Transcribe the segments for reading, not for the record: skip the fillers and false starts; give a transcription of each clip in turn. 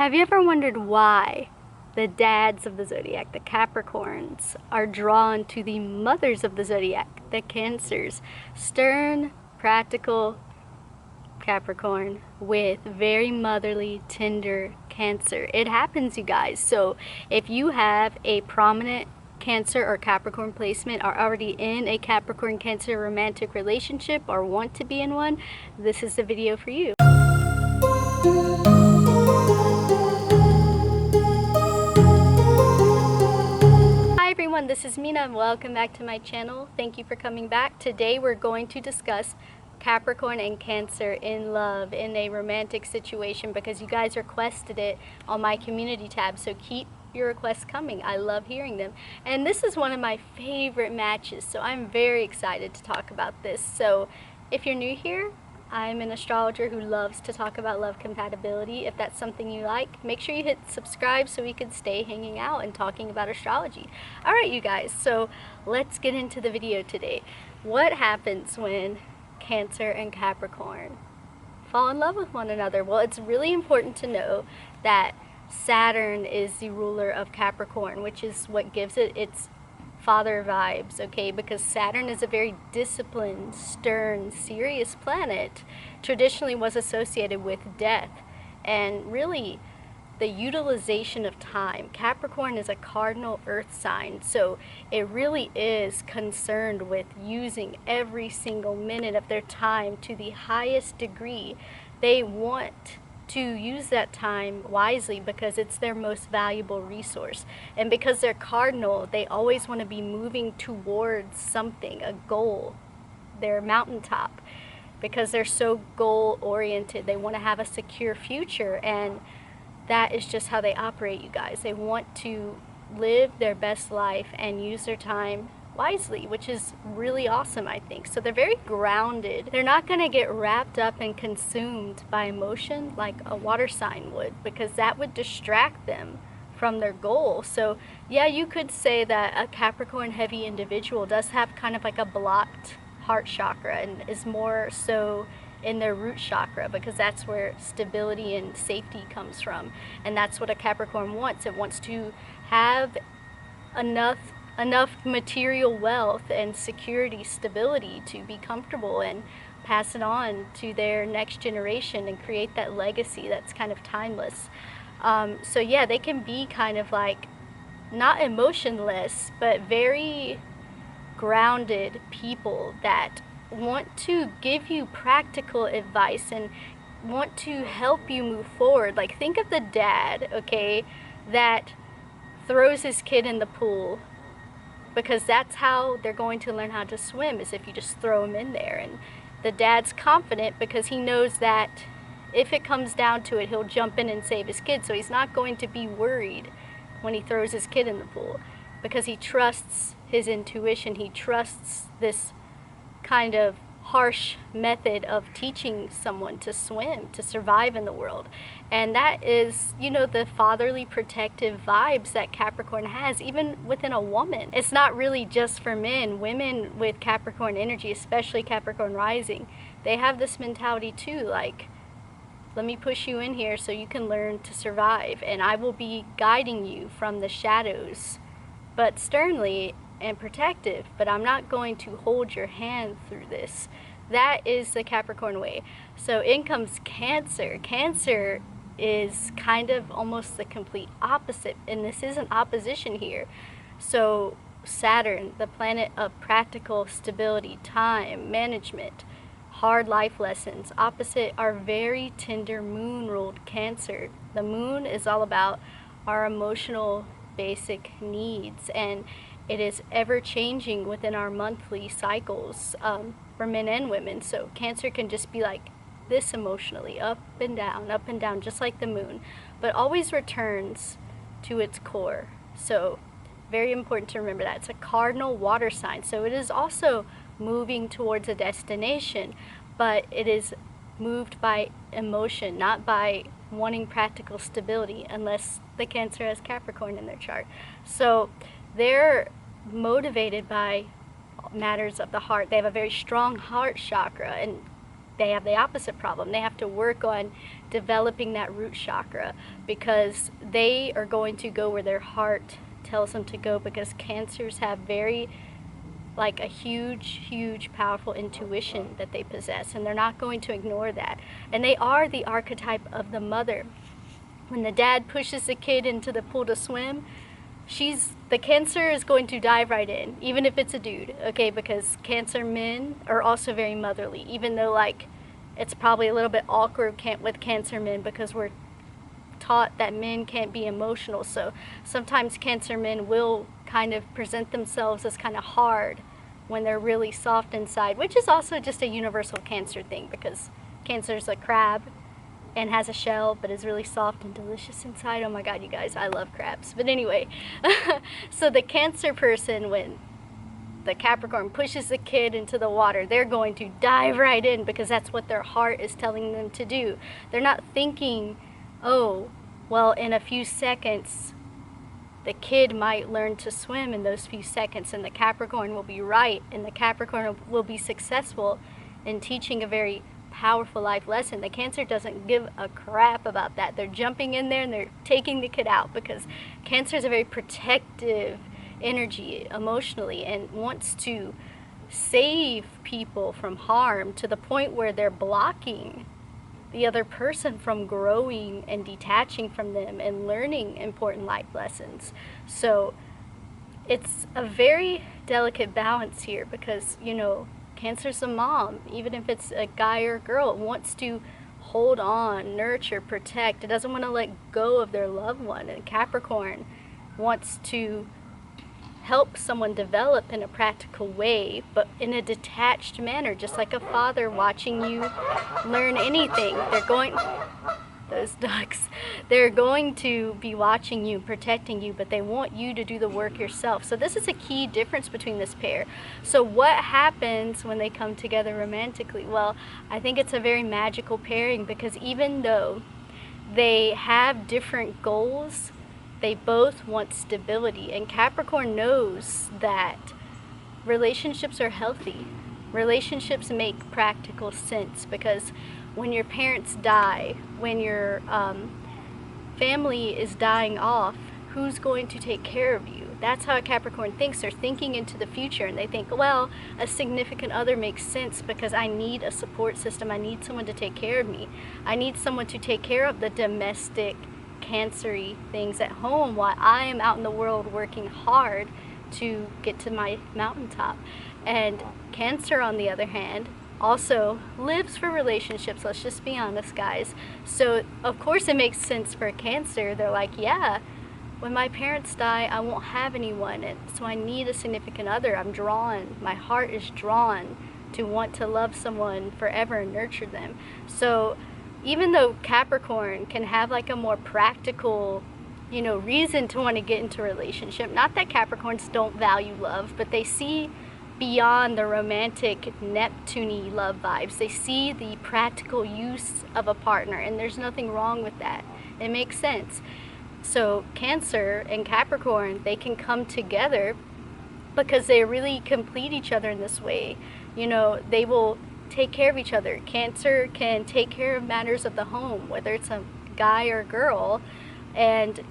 Have you ever wondered why the dads of the zodiac, the Capricorns, are drawn to the mothers of the zodiac, the Cancers? Stern, practical Capricorn with very motherly, tender Cancer. It happens, you guys. So if you have a prominent Cancer or Capricorn placement, are already in a Capricorn-Cancer romantic relationship, or want to be in one, this is the video for you. Hi everyone, this is Mina and welcome back to my channel. Thank you for coming back. Today we're going to discuss Capricorn and Cancer in love, in a romantic situation, because you guys requested it on my community tab. So keep your requests coming. I love hearing them. And this is one of my favorite matches, so I'm very excited to talk about this. So if you're new here, I'm an astrologer who loves to talk about love compatibility. If that's something you like, make sure you hit subscribe so we can stay hanging out and talking about astrology. Alright you guys, so let's get into the video today. What happens when Cancer and Capricorn fall in love with one another? Well, it's really important to know that Saturn is the ruler of Capricorn, which is what gives it its father vibes, okay? Because Saturn is a very disciplined, stern, serious planet, traditionally was associated with death and really the utilization of time. Capricorn is a cardinal earth sign, so it really is concerned with using every single minute of their time to the highest degree. They want to use that time wisely because it's their most valuable resource. And because they're cardinal, they always want to be moving towards something, a goal, their mountaintop. Because they're so goal oriented, they want to have a secure future, and that is just how they operate, you guys. They want to live their best life and use their time wisely, which is really awesome, I think. So they're very grounded. They're not going to get wrapped up and consumed by emotion like a water sign would, because that would distract them from their goal. So yeah, you could say that a Capricorn heavy individual does have kind of like a blocked heart chakra and is more so in their root chakra, because that's where stability and safety comes from. And that's what a Capricorn wants. It wants to have enough material wealth and security, stability to be comfortable and pass it on to their next generation and create that legacy that's kind of timeless. So yeah, they can be kind of like not emotionless, but very grounded people that want to give you practical advice and want to help you move forward. Like, think of the dad, okay, that throws his kid in the pool, because that's how they're going to learn how to swim, is if you just throw them in there. And the dad's confident because he knows that if it comes down to it, he'll jump in and save his kid. So he's not going to be worried when he throws his kid in the pool, because he trusts his intuition. He trusts this kind of harsh method of teaching someone to swim, to survive in the world. And that is, you know, the fatherly protective vibes that Capricorn has, even within a woman. It's not really just for men. Women with Capricorn energy, especially Capricorn rising, they have this mentality too, like, let me push you in here so you can learn to survive, and I will be guiding you from the shadows, but sternly and protective, but I'm not going to hold your hand through this. That is the Capricorn way. So in comes Cancer. Cancer is kind of almost the complete opposite, and this is an opposition here. So Saturn, the planet of practical stability, time management, hard life lessons, opposite our very tender moon-ruled Cancer. The moon is all about our emotional basic needs, and it is ever changing within our monthly cycles, for men and women. So Cancer can just be like this emotionally, up and down, just like the moon, but always returns to its core. So very important to remember that. It's a cardinal water sign, so it is also moving towards a destination, but it is moved by emotion, not by wanting practical stability, unless the Cancer has Capricorn in their chart. So they're motivated by matters of the heart. They have a very strong heart chakra, and they have the opposite problem. They have to work on developing that root chakra, because they are going to go where their heart tells them to go, because Cancers have very, like, a huge powerful intuition that they possess, and they're not going to ignore that. And they are the archetype of the mother. When the dad pushes the kid into the pool to swim, the Cancer is going to dive right in, even if it's a dude, okay? Because Cancer men are also very motherly, even though, like, it's probably a little bit awkward with Cancer men, because we're taught that men can't be emotional. So sometimes Cancer men will kind of present themselves as kind of hard when they're really soft inside, which is also just a universal Cancer thing, because Cancer's a crab and has a shell but is really soft and delicious inside. Oh my god, you guys, I love crabs. But anyway, so the Cancer person, when the Capricorn pushes the kid into the water, they're going to dive right in, because that's what their heart is telling them to do. They're not thinking, oh, well, in a few seconds the kid might learn to swim in those few seconds, and the Capricorn will be right, and the Capricorn will be successful in teaching a very powerful life lesson. The Cancer doesn't give a crap about that. They're jumping in there and they're taking the kid out, because Cancer is a very protective energy emotionally and wants to save people from harm, to the point where they're blocking the other person from growing and detaching from them and learning important life lessons. So it's a very delicate balance here, because, you know, Cancer's a mom, even if it's a guy or a girl. It wants to hold on, nurture, protect. It doesn't want to let go of their loved one. And Capricorn wants to help someone develop in a practical way, but in a detached manner, just like a father watching you learn anything. Those ducks, they're going to be watching you, protecting you, but they want you to do the work yourself. So this is a key difference between this pair. So what happens when they come together romantically? Well, I think it's a very magical pairing, because even though they have different goals, they both want stability. And Capricorn knows that relationships are healthy. Relationships make practical sense, because when your parents die, when your family is dying off, who's going to take care of you? That's how a Capricorn thinks. They're thinking into the future, and they think, well, a significant other makes sense, because I need a support system. I need someone to take care of me. I need someone to take care of the domestic Cancer-y things at home, while I am out in the world working hard to get to my mountaintop. And Cancer, on the other hand, also lives for relationships. Let's just be honest, guys. So of course it makes sense for a Cancer. They're like, yeah, when my parents die, I won't have anyone, and so I need a significant other. I'm drawn, my heart is drawn to want to love someone forever and nurture them. So even though Capricorn can have like a more practical, you know, reason to want to get into a relationship, not that Capricorns don't value love, but they see beyond the romantic Neptune-y love vibes. They see the practical use of a partner, and there's nothing wrong with that. It makes sense. So Cancer and Capricorn, they can come together because they really complete each other in this way. You know, they will take care of each other. Cancer can take care of matters of the home, whether it's a guy or girl, and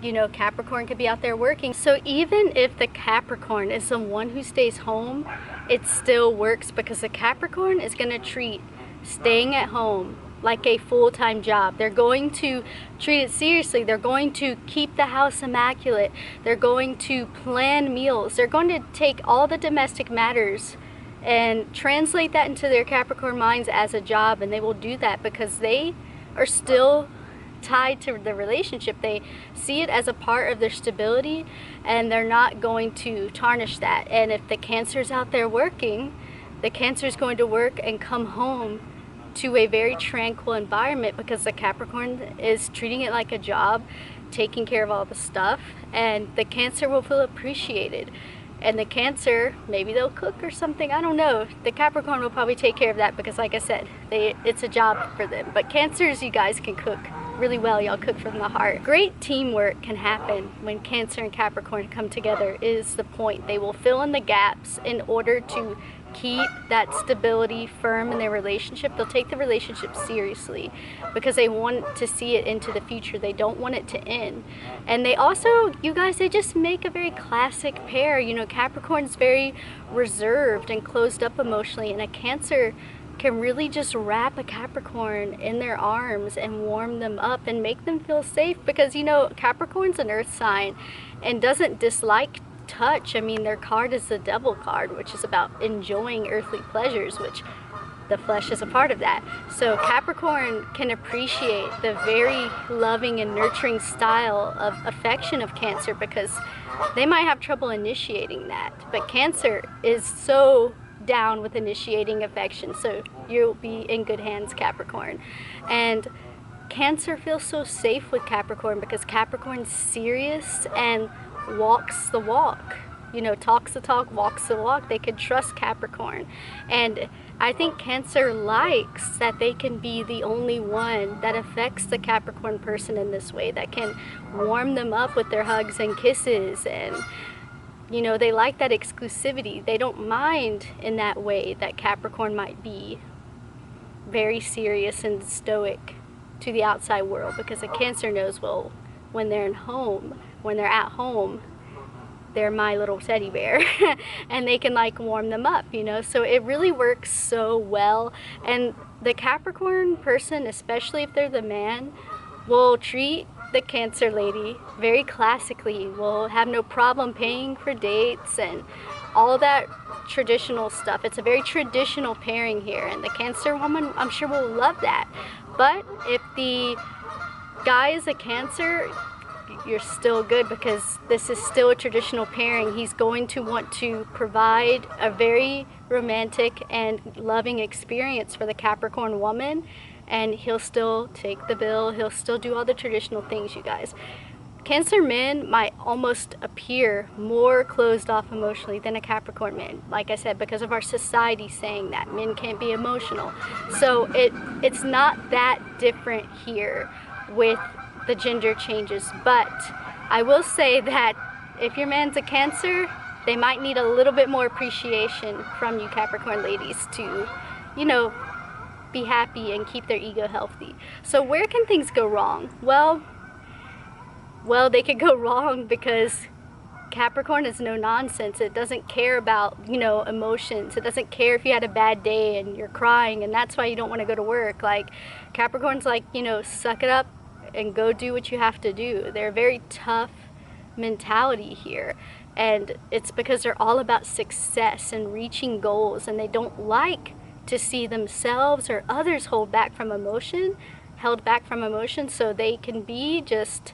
you know, Capricorn could be out there working. So even if the Capricorn is the one who stays home, it still works, because the Capricorn is going to treat staying at home like a full-time job. They're going to treat it seriously. They're going to keep the house immaculate. They're going to plan meals. They're going to take all the domestic matters and translate that into their Capricorn minds as a job, and they will do that because they are still tied to the relationship. They see it as a part of their stability, and they're not going to tarnish that. And if the Cancer's out there working, the Cancer's going to work and come home to a very tranquil environment, because the Capricorn is treating it like a job, taking care of all the stuff, and the Cancer will feel appreciated. And the Cancer, maybe they'll cook or something, I don't know. The Capricorn will probably take care of that, because like I said, it's a job for them. But Cancers, you guys can cook really well. Y'all cook from the heart. Great teamwork can happen when Cancer and Capricorn come together is the point. They will fill in the gaps in order to keep that stability firm in their relationship. They'll take the relationship seriously because they want to see it into the future. They don't want it to end. And they also, you guys, they just make a very classic pair. You know, Capricorn's very reserved and closed up emotionally, and a Cancer can really just wrap a Capricorn in their arms and warm them up and make them feel safe, because, you know, Capricorn's an earth sign and doesn't dislike touch. I mean, their card is the Devil card, which is about enjoying earthly pleasures, which the flesh is a part of that. So Capricorn can appreciate the very loving and nurturing style of affection of Cancer, because they might have trouble initiating that, but Cancer is so down with initiating affection, so you'll be in good hands, Capricorn. And Cancer feels so safe with Capricorn because Capricorn's serious and walks the walk, you know, talks the talk, walks the walk. They can trust Capricorn, and I think Cancer likes that they can be the only one that affects the Capricorn person in this way, that can warm them up with their hugs and kisses, and you know, they like that exclusivity. They don't mind in that way that Capricorn might be very serious and stoic to the outside world, because a Cancer knows, well, when they're at home, they're my little teddy bear and they can like warm them up, you know. So it really works so well. And the Capricorn person, especially if they're the man, will treat the Cancer lady very classically, will have no problem paying for dates and all that traditional stuff. It's a very traditional pairing here, and the Cancer woman, I'm sure, will love that. But if the guy is a Cancer, you're still good, because this is still a traditional pairing. He's going to want to provide a very romantic and loving experience for the Capricorn woman, and he'll still take the bill. He'll still do all the traditional things, you guys. Cancer men might almost appear more closed off emotionally than a Capricorn man, like I said, because of our society saying that men can't be emotional. So it's not that different here with the gender changes. But I will say that if your man's a Cancer, they might need a little bit more appreciation from you Capricorn ladies to, you know, be happy and keep their ego healthy. So where can things go wrong? Well, they could go wrong because Capricorn is no nonsense. It doesn't care about, you know, emotions. It doesn't care if you had a bad day and you're crying and that's why you don't want to go to work. Like, Capricorn's like, you know, suck it up and go do what you have to do. They're a very tough mentality here, and it's because they're all about success and reaching goals, and they don't like to see themselves or others held back from emotion, so they can be just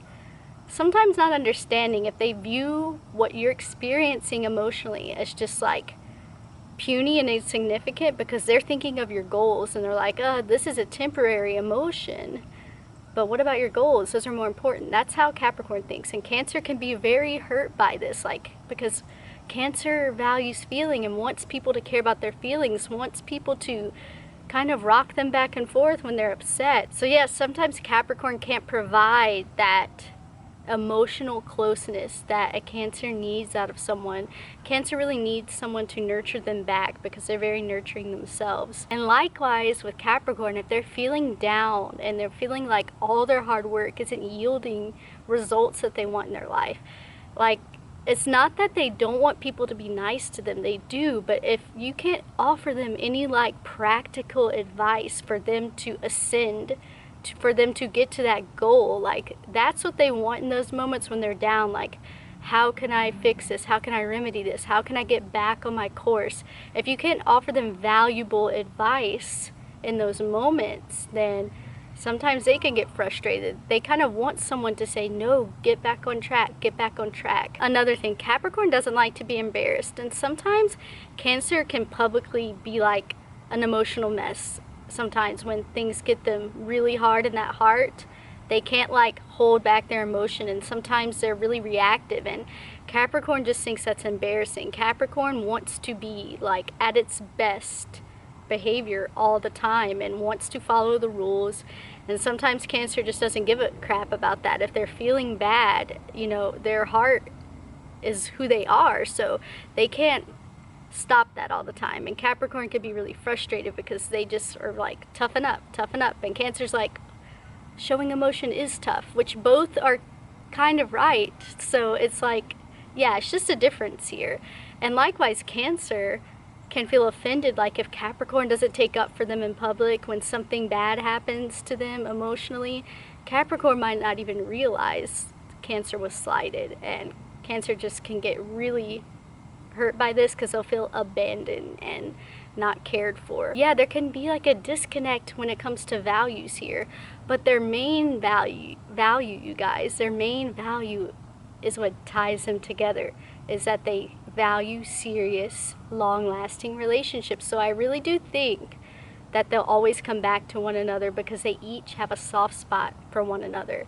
sometimes not understanding if they view what you're experiencing emotionally as just like puny and insignificant, because they're thinking of your goals and they're like, oh, this is a temporary emotion, but what about your goals? Those are more important. That's how Capricorn thinks, and Cancer can be very hurt by this, like, because Cancer values feeling and wants people to care about their feelings, wants people to kind of rock them back and forth when they're upset. So yes, sometimes Capricorn can't provide that emotional closeness that a Cancer needs out of someone. Cancer really needs someone to nurture them back because they're very nurturing themselves. And likewise with Capricorn, if they're feeling down and they're feeling like all their hard work isn't yielding results that they want in their life, like, it's not that they don't want people to be nice to them, they do, but if you can't offer them any like practical advice for them to ascend, for them to get to that goal, like, that's what they want in those moments when they're down. Like, how can I fix this? How can I remedy this? How can I get back on my course? If you can't offer them valuable advice in those moments, then sometimes they can get frustrated. They kind of want someone to say, no, get back on track, get back on track. Another thing, Capricorn doesn't like to be embarrassed, and sometimes Cancer can publicly be like an emotional mess. Sometimes when things get them really hard in that heart, they can't like hold back their emotion, and sometimes they're really reactive, and Capricorn just thinks that's embarrassing. Capricorn wants to be like at its best behavior all the time and wants to follow the rules, and sometimes Cancer just doesn't give a crap about that. If they're feeling bad, you know, their heart is who they are, so they can't stop that all the time. And Capricorn could be really frustrated because they just are like, toughen up, toughen up. And Cancer's like, showing emotion is tough, which both are kind of right. So it's like, yeah, it's just a difference here. And likewise, Cancer can feel offended, like if Capricorn doesn't take up for them in public when something bad happens to them emotionally. Capricorn might not even realize Cancer was slighted, and Cancer just can get really hurt by this because they'll feel abandoned and not cared for. Yeah, there can be like a disconnect when it comes to values here, but their main value, you guys, their main value is what ties them together, is that they value serious, long-lasting relationships. So I really do think that they'll always come back to one another because they each have a soft spot for one another.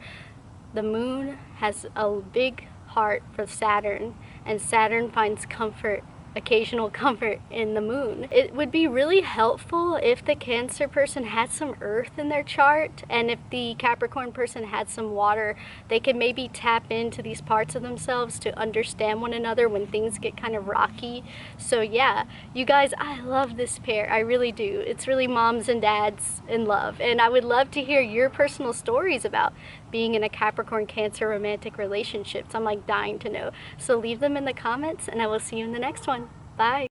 The moon has a big heart for Saturn, and Saturn finds comfort, occasional comfort, in the moon. It would be really helpful if the Cancer person had some earth in their chart, and if the Capricorn person had some water. They could maybe tap into these parts of themselves to understand one another when things get kind of rocky. So yeah, you guys, I love this pair. I really do. It's really moms and dads in love, and I would love to hear your personal stories about being in a Capricorn-Cancer romantic relationship. I'm like dying to know. So leave them in the comments, and I will see you in the next one. Bye.